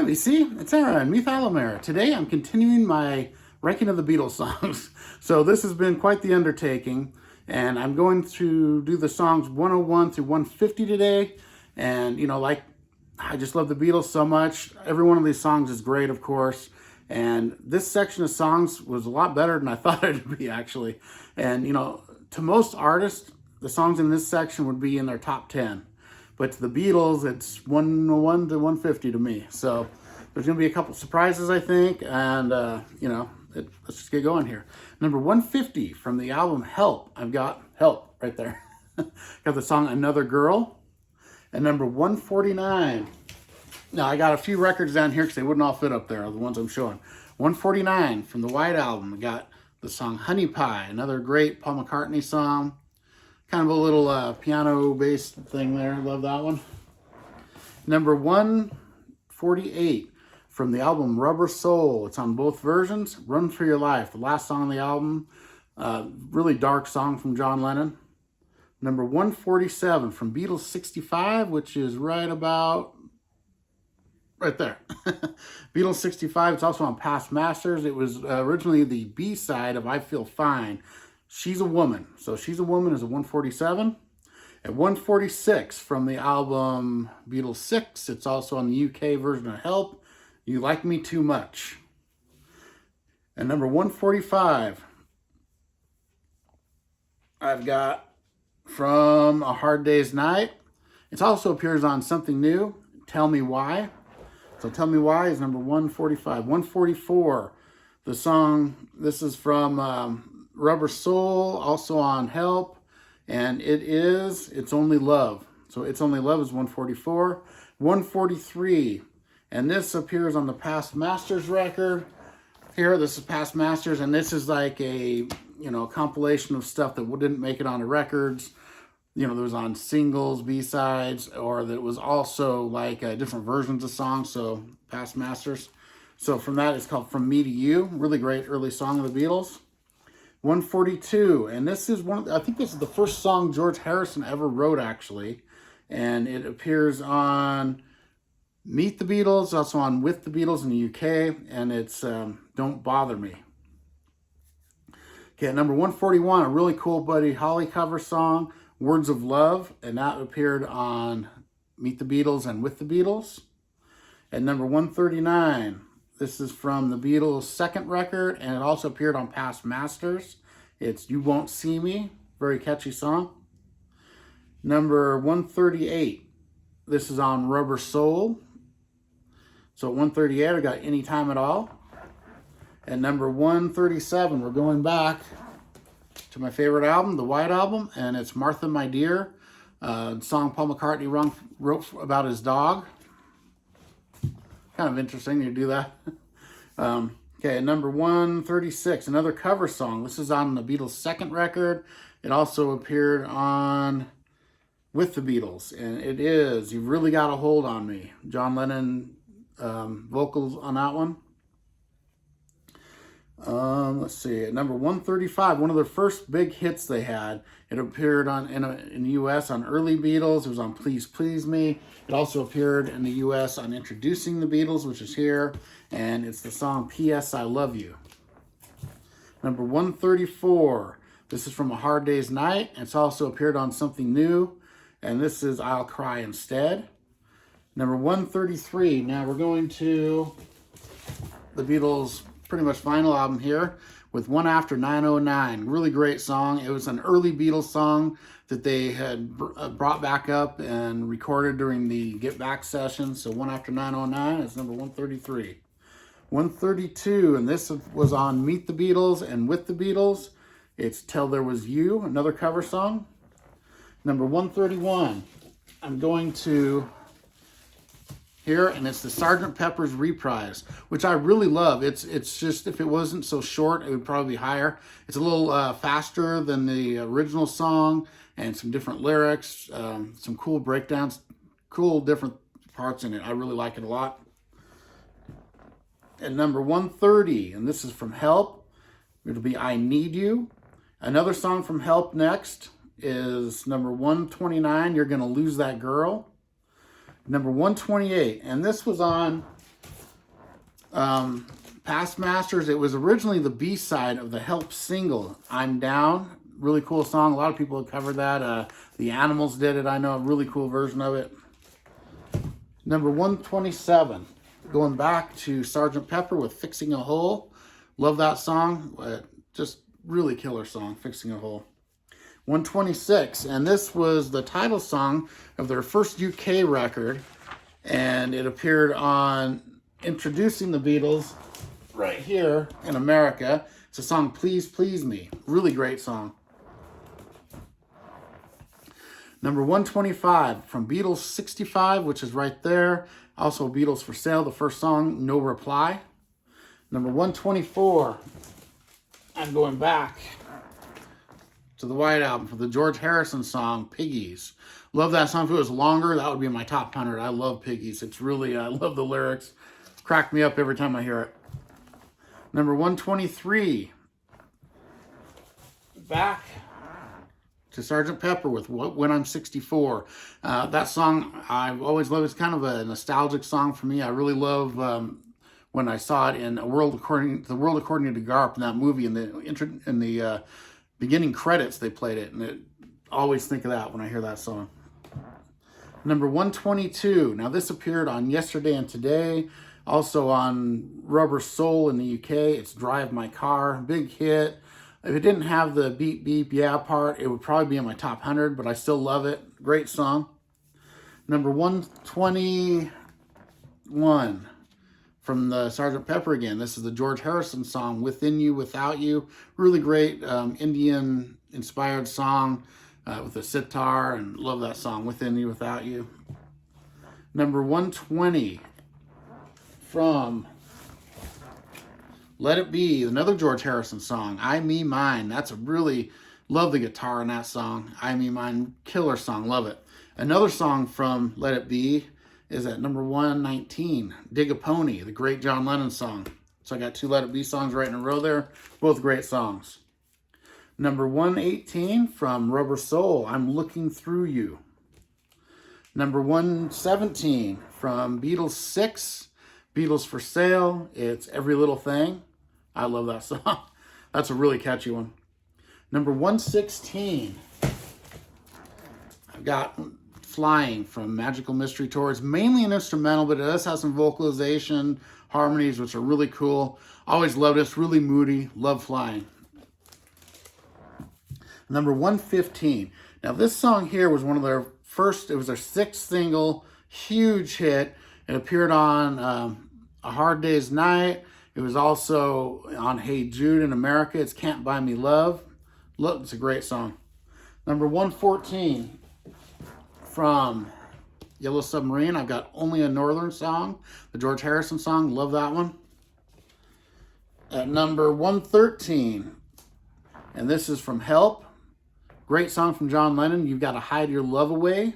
VC, it's Aaron, Methylamere. Today I'm continuing my ranking of the Beatles songs. So this has been quite the undertaking, and I'm going to do the songs 101 through 150 today. And I just love the Beatles so much. Every one of these songs is great, of course. And this section of songs was a lot better than I thought it'd be, actually. And to most artists, the songs in this section would be in their top 10. But to the Beatles, it's 101 to 150 to me. So there's going to be a couple surprises, I think. And, let's just get going here. Number 150 from the album Help. I've got Help right there. Got the song Another Girl. And number 149. Now, I got a few records down here because they wouldn't all fit up there, the ones I'm showing. 149 from the White Album. I got the song Honey Pie, another great Paul McCartney song. Kind of a little piano-based thing there. Love that one. Number 148 from the album Rubber Soul. It's on both versions. Run for Your Life, the last song on the album. Really dark song from John Lennon. Number 147 from Beatles 65, which is right there. Beatles 65. It's also on Past Masters. It was originally the B-side of I Feel Fine. She's a Woman. So She's a Woman is a 147. At 146 from the album Beatles 6. It's also on the UK version of Help. You Like Me Too Much. And number 145, I've got from A Hard Day's Night. It also appears on Something New, Tell Me Why. So Tell Me Why is number 145. 144, the song, this is from Rubber Soul, also on Help, and It's Only Love. So It's Only Love is 144. 143, and this appears on the Past Masters record. Here, this is Past Masters, and this is like a, compilation of stuff that didn't make it onto records. There was on singles, B-sides, or that was also like different versions of songs, so Past Masters. So from that, it's called From Me to You. Really great early song of the Beatles. 142, and this is I think this is the first song George Harrison ever wrote, actually, and it appears on Meet the Beatles, also on With the Beatles in the UK, and it's Don't Bother Me. Okay, number 141, a really cool Buddy Holly cover song, Words of Love, and that appeared on Meet the Beatles and With the Beatles. And number 139, this is from the Beatles' second record, and it also appeared on Past Masters. It's You Won't See Me, very catchy song. Number 138, this is on Rubber Soul. So at 138, I got Anytime at All. And number 137, we're going back to my favorite album, the White Album, and it's Martha, My Dear, song Paul McCartney wrote about his dog. Kind of interesting to do that. Okay, number 136, another cover song. This is on the Beatles' second record. It also appeared on With the Beatles, and it is You've Really Got a Hold on Me. John Lennon vocals on that one. Let's see, at number 135, one of their first big hits they had. It appeared in the U.S. on early Beatles. It was on Please Please Me. It also appeared in the U.S. on Introducing the Beatles, which is here. And it's the song P.S. I Love You. Number 134, this is from A Hard Day's Night. It's also appeared on Something New. And this is I'll Cry Instead. Number 133, now we're going to the Beatles' pretty much final album here with One After 909. Really great song. It was an early Beatles song that they had brought back up and recorded during the Get Back session. So One After 909 is number 133. 132, and this was on Meet the Beatles and With the Beatles. It's Till There Was You, another cover song. Number 131, I'm going to here, and it's the Sgt. Pepper's Reprise, which I really love. It's just, if it wasn't so short, it would probably be higher. It's a little faster than the original song, and some different lyrics, some cool breakdowns, cool different parts in it. I really like it a lot. At number 130, and this is from Help, it'll be I Need You. Another song from Help next is number 129, You're Gonna Lose That Girl. Number 128, and this was on Past Masters, it was originally the B-side of the Help single, I'm Down. Really cool song. A lot of people have covered that. The Animals did it. I know a really cool version of it. Number 127, going back to Sgt. Pepper with Fixing a Hole. Love that song. Just really killer song, Fixing a Hole. 126, and this was the title song of their first UK record, and it appeared on Introducing the Beatles right here in America. It's a song, Please Please Me. Really great song. Number 125 from Beatles 65, which is right there. Also Beatles for Sale, the first song, No Reply. Number 124, I'm going back to the White Album for the George Harrison song, Piggies. Love that song. If it was longer, that would be in my top 100. I love Piggies. It's really, I love the lyrics. Crack me up every time I hear it. Number 123, back to Sgt. Pepper with When I'm 64. That song I've always loved. It's kind of a nostalgic song for me. I really love when I saw it in The World According to Garp in that movie. In the beginning credits, they played it, and I always think of that when I hear that song. Number 122. Now this appeared on Yesterday and Today, also on Rubber Soul in the UK. It's Drive My Car, big hit. If it didn't have the beep beep yeah part, it would probably be in my top 100, but I still love it. Great song. Number 121 from the Sgt. Pepper again. This is the George Harrison song, Within You, Without You. Really great Indian-inspired song with a sitar, and love that song, Within You, Without You. Number 120 from Let It Be, another George Harrison song, I, Me, Mine. That's a really, love the guitar in that song. I, Me, Mine, killer song, love it. Another song from Let It Be is at number 119, Dig a Pony, the great John Lennon song. So I got two Let It Be songs right in a row there, both great songs. Number 118 from Rubber Soul, I'm Looking Through You. Number 117 from Beatles 6, Beatles for Sale, it's Every Little Thing. I love that song. That's a really catchy one. Number 116, I've got Flying from Magical Mystery Tour. It's mainly an instrumental, but it does have some vocalization, harmonies, which are really cool. Always loved it. It's really moody. Love Flying. Number 115. Now this song here was one of their first, it was their sixth single, huge hit. It appeared on A Hard Day's Night. It was also on Hey Jude in America. It's Can't Buy Me Love. Look, it's a great song. Number 114 from Yellow Submarine, I've got Only a Northern Song, the George Harrison song. Love that one. At number 113, and this is from Help. Great song from John Lennon, You've Got to Hide Your Love Away.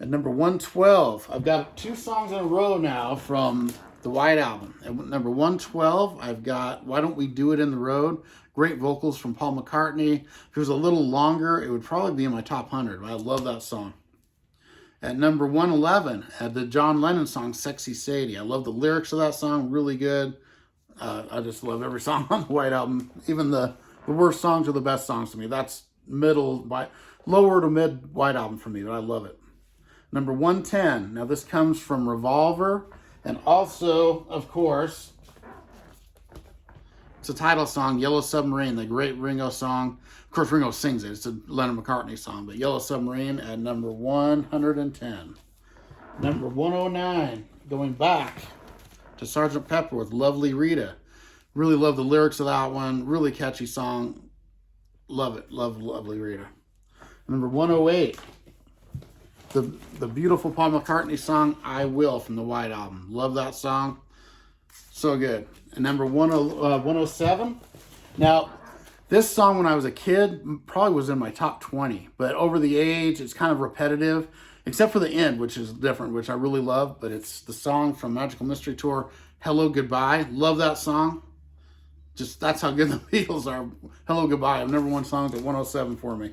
At number 112, I've got two songs in a row now from the White Album. At number 112, I've got Why Don't We Do It in the Road? Great vocals from Paul McCartney. If it was a little longer, it would probably be in my top 100. I love that song. At number 111, the John Lennon song, Sexy Sadie. I love the lyrics of that song, really good. I just love every song on the White Album. Even the worst songs are the best songs to me. That's lower to mid White Album for me, but I love it. Number 110, now this comes from Revolver, and also, of course, it's a title song, Yellow Submarine, the great Ringo song. Of course, Ringo sings it. It's a Lennon McCartney song, but Yellow Submarine at number 110. Number 109, going back to Sgt. Pepper with Lovely Rita. Really love the lyrics of that one. Really catchy song. Love it. Love Lovely Rita. Number 108, the beautiful Paul McCartney song, I Will, from the White Album. Love that song. So good. And number 107. Now, this song when I was a kid probably was in my top 20. But over the age, it's kind of repetitive. Except for the end, which is different, which I really love. But it's the song from Magical Mystery Tour, Hello Goodbye. Love that song. Just, that's how good the Beatles are. Hello Goodbye. Number one song at 107 for me.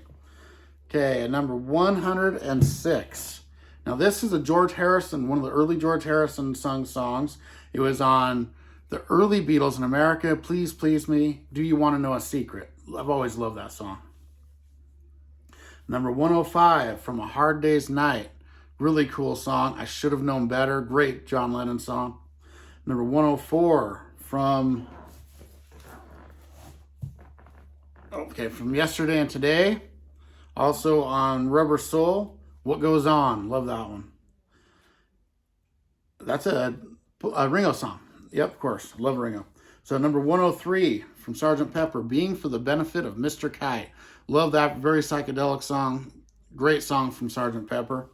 Okay, at number 106. Now this is a George Harrison, one of the early George Harrison sung songs. It was on the early Beatles in America. Please Please Me, Do You Want to Know a Secret? I've always loved that song. Number 105, From a Hard Day's Night. Really cool song. I Should Have Known Better. Great John Lennon song. Number 104, from Yesterday and Today. Also on Rubber Soul, What Goes On. Love that one. That's a Ringo song. Yep, of course. Love Ringo. So number 103 from Sgt. Pepper, Being for the Benefit of Mr. Kite. Love that very psychedelic song. Great song from Sgt. Pepper.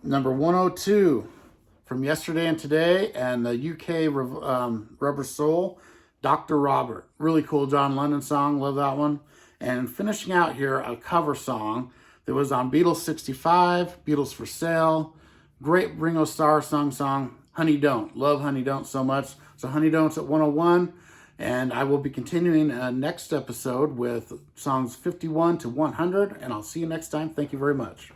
Number 102 from Yesterday and Today and the UK Rubber Soul, Dr. Robert. Really cool John Lennon song. Love that one. And finishing out here, a cover song that was on Beatles 65, Beatles for Sale. Great Ringo Starr song, Honey Don't. Love Honey Don't so much. So Honey Don't's at 101. And I will be continuing next episode with songs 51 to 100. And I'll see you next time. Thank you very much.